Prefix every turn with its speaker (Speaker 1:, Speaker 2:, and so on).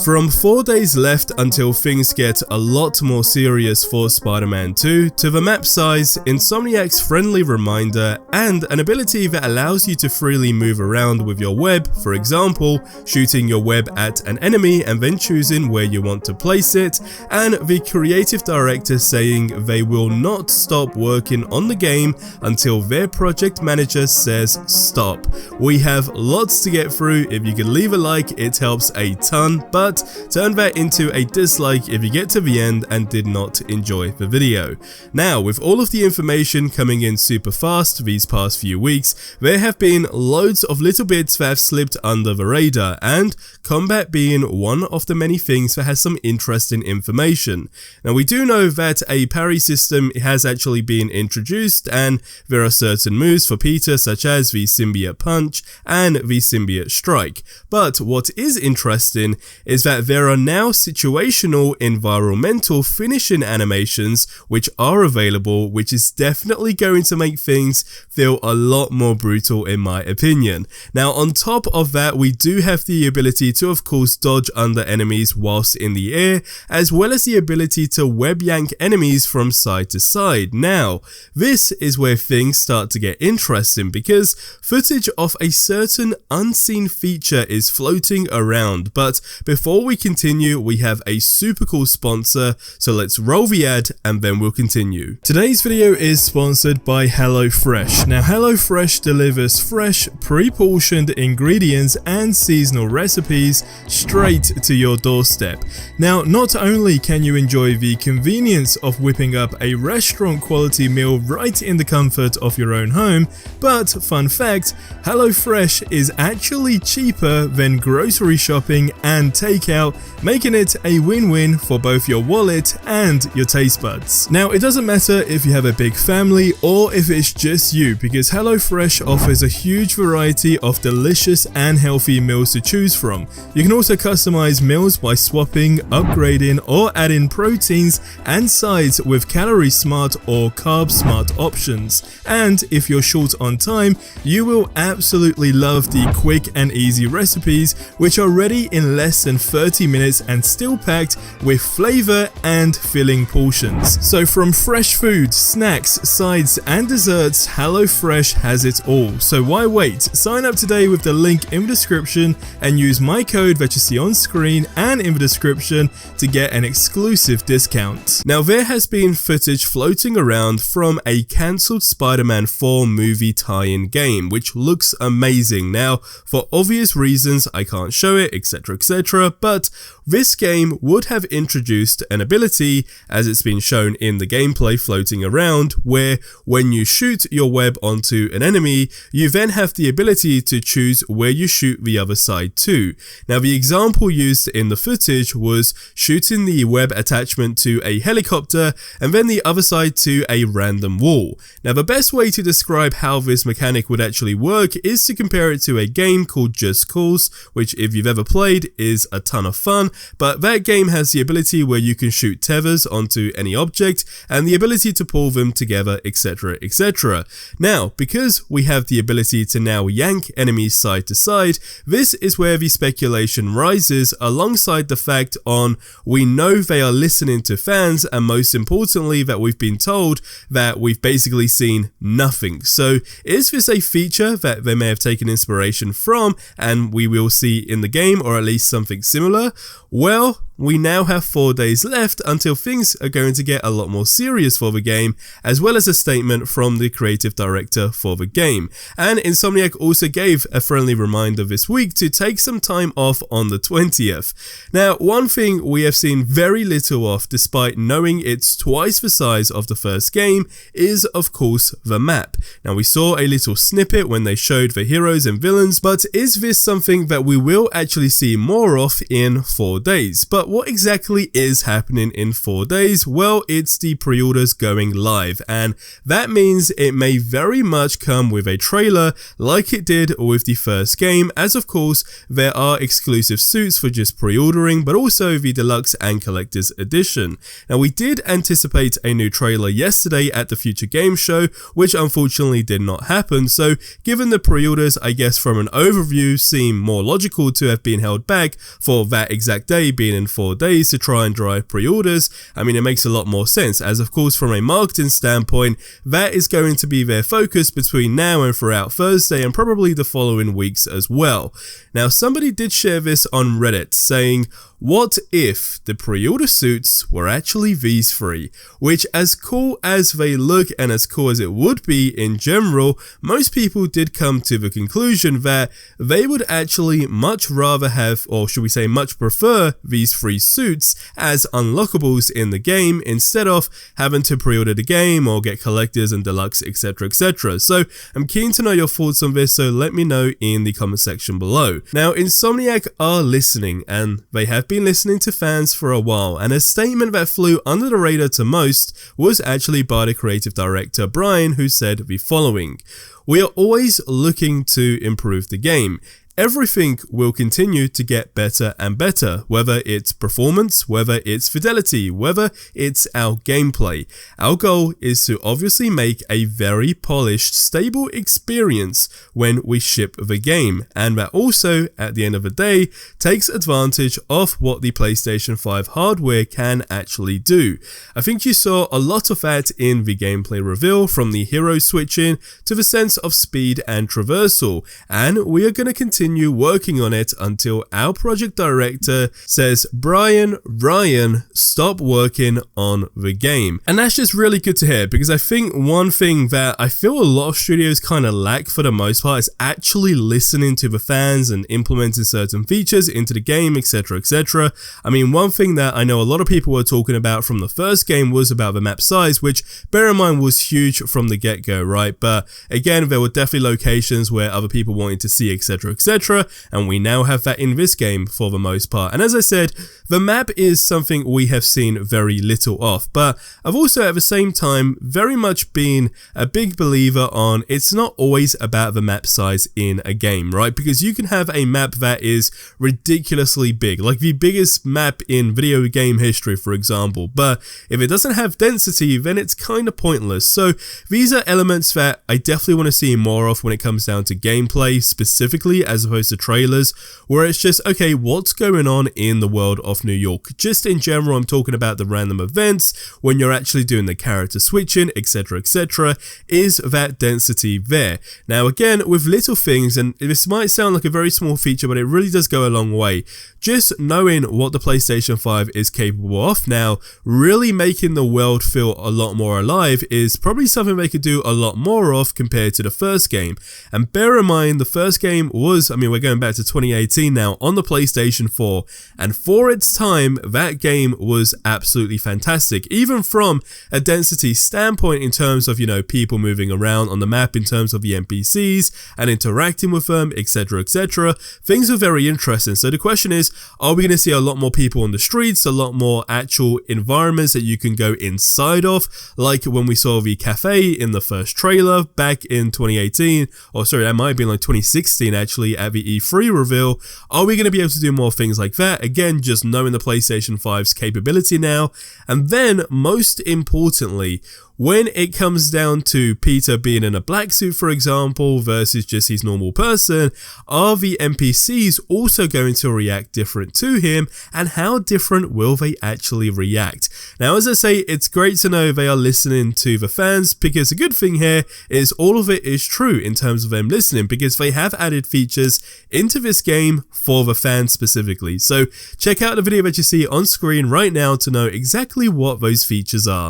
Speaker 1: From 4 days left until things get a lot more serious for Spider-Man 2, to the map size, Insomniac's friendly reminder, and an ability that allows you to freely move around with your web, for example, shooting your web at an enemy and then choosing where you want to place it, and the creative director saying they will not stop working on the game until their project manager says stop. We have lots to get through. If you could leave a like, it helps a ton, but turn that into a dislike if you get to the end and did not enjoy the video. Now, with all of the information coming in super fast these past few weeks, there have been loads of little bits that have slipped under the radar, and combat being one of the many things that has some interesting information. Now, we do know that a parry system has actually been introduced, and there are certain moves for Peter such as the symbiote punch and the symbiote strike. But what is interesting is that there are now situational environmental finishing animations which are available, which is definitely going to make things feel a lot more brutal in my opinion. Now, on top of that, we do have the ability to of course dodge under enemies whilst in the air, as well as the ability to web yank enemies from side to side. Now, this is where things start to get interesting, because footage of a certain unseen feature is floating around. But before we continue, we have a super cool sponsor, so let's roll the ad and then we'll continue. Today's video is sponsored by HelloFresh. Now, HelloFresh delivers fresh, pre-portioned ingredients and seasonal recipes straight to your doorstep. Now, not only can you enjoy the convenience of whipping up a restaurant quality meal right in the comfort of your own home, but fun fact, HelloFresh is actually cheaper than grocery shopping and takeout, making it a win-win for both your wallet and your taste buds. Now, it doesn't matter if you have a big family or if it's just you, because HelloFresh offers a huge variety of delicious and healthy meals to choose from. You can also customize meals by swapping, upgrading, or adding proteins and sides with calorie smart or carb smart options. And if you're short on time, you will absolutely love the quick and easy recipes, which are ready in less than 30 minutes and still packed with flavor and filling portions. So from fresh food, snacks, sides, and desserts, HelloFresh has it all. So why wait? Sign up today with the link in the description and use my code that you see on screen and in the description to get an exclusive discount. Now, there has been footage floating around from a cancelled Spider-Man 4 movie tie-in game, which looks amazing. Now, for obvious reasons, I can't show it, etc, but this game would have introduced an ability, as it's been shown in the gameplay floating around, where when you shoot your web onto an enemy, you then have the ability to choose where you shoot the other side to. Now, the example used in the footage was shooting the web attachment to a helicopter and then the other side to a random wall. Now, the best way to describe how this mechanic would actually work is to compare it to a game called Just Cause, which if you've ever played is a ton of fun, but that game has the ability where you can shoot tethers onto any object and the ability to pull them together, etc, etc. Now, because we have the ability to now yank enemies side to side, this is where the speculation rises, alongside the fact on we know they are listening to fans, and most importantly that we've been told that we've basically seen nothing. So is this a feature that they may have taken inspiration from and we will see in the game, or at least something similar? Well, we now have 4 days left until things are going to get a lot more serious for the game, as well as a statement from the creative director for the game. And Insomniac also gave a friendly reminder this week to take some time off on the 20th. Now, one thing we have seen very little of, despite knowing it's twice the size of the first game, is of course the map. Now, we saw a little snippet when they showed the heroes and villains, but is this something that we will actually see more of in 4 days? But But what exactly is happening in 4 days? Well, it's the pre-orders going live, and that means it may very much come with a trailer like it did with the first game, as of course there are exclusive suits for just pre-ordering, but also the deluxe and collector's edition. Now, we did anticipate a new trailer yesterday at the Future Game Show, which unfortunately did not happen, so given the pre-orders, I guess from an overview seem more logical to have been held back for that exact day being in 4 days to try and drive pre-orders. I mean, it makes a lot more sense, as of course from a marketing standpoint, that is going to be their focus between now and throughout Thursday and probably the following weeks as well. Now, somebody did share this on Reddit saying, what if the pre-order suits were actually these three? Which, as cool as they look and as cool as it would be in general, most people did come to the conclusion that they would actually much rather have, or should we say much prefer, these three suits as unlockables in the game instead of having to pre-order the game or get collectors and deluxe, etc, etc. So I'm keen to know your thoughts on this, so let me know in the comment section below. Now, Insomniac are listening, and they have been listening to fans for a while, and a statement that flew under the radar to most was actually by the creative director Bryan, who said the following: "We are always looking to improve the game. Everything will continue to get better and better, whether it's performance, whether it's fidelity, whether it's our gameplay. Our goal is to obviously make a very polished, stable experience when we ship the game, and that also, at the end of the day, takes advantage of what the PlayStation 5 hardware can actually do." I think you saw a lot of that in the gameplay reveal, from the hero switching to the sense of speed and traversal, and we are going to continue working on it until our project director says, Ryan, stop working on the game. And that's just really good to hear, because I think one thing that I feel a lot of studios kind of lack for the most part is actually listening to the fans and implementing certain features into the game, etc, etc. I mean, one thing that I know a lot of people were talking about from the first game was about the map size, which, bear in mind, was huge from the get-go, right? But again, there were definitely locations where other people wanted to see, etc, etc, and we now have that in this game for the most part. And as I said, the map is something we have seen very little of, but I've also at the same time very much been a big believer on it's not always about the map size in a game, right? Because you can have a map that is ridiculously big, like the biggest map in video game history, for example, but if it doesn't have density, then it's kind of pointless. So these are elements that I definitely want to see more of when it comes down to gameplay specifically, as opposed to trailers, where it's just, okay, what's going on in the world of New York? Just in general, I'm talking about the random events, when you're actually doing the character switching, etc, etc, is that density there? Now again, with little things, and this might sound like a very small feature, but it really does go a long way. Just knowing what the PlayStation 5 is capable of now, really making the world feel a lot more alive, is probably something they could do a lot more of compared to the first game. And bear in mind, the first game was, I mean, we're going back to 2018 now, on the PlayStation 4, and for its time, that game was absolutely fantastic, even from a density standpoint in terms of, you know, people moving around on the map, in terms of the NPCs and interacting with them, etc, etc. Things are very interesting. So the question is, are we going to see a lot more people on the streets, a lot more actual environments that you can go inside of, like when we saw the cafe in the first trailer back in 2018, or sorry, that might have been like 2016 actually, at the E3 reveal? Are we going to be able to do more things like that? Again, just knowing the PlayStation 5's capability now. And then, most importantly, when it comes down to Peter being in a black suit, for example, versus just his normal person, are the NPCs also going to react different to him, and how different will they actually react? Now, as I say, it's great to know they are listening to the fans, because the good thing here is all of it is true in terms of them listening, because they have added features into this game for the fans specifically. So check out the video that you see on screen right now to know exactly what those features are.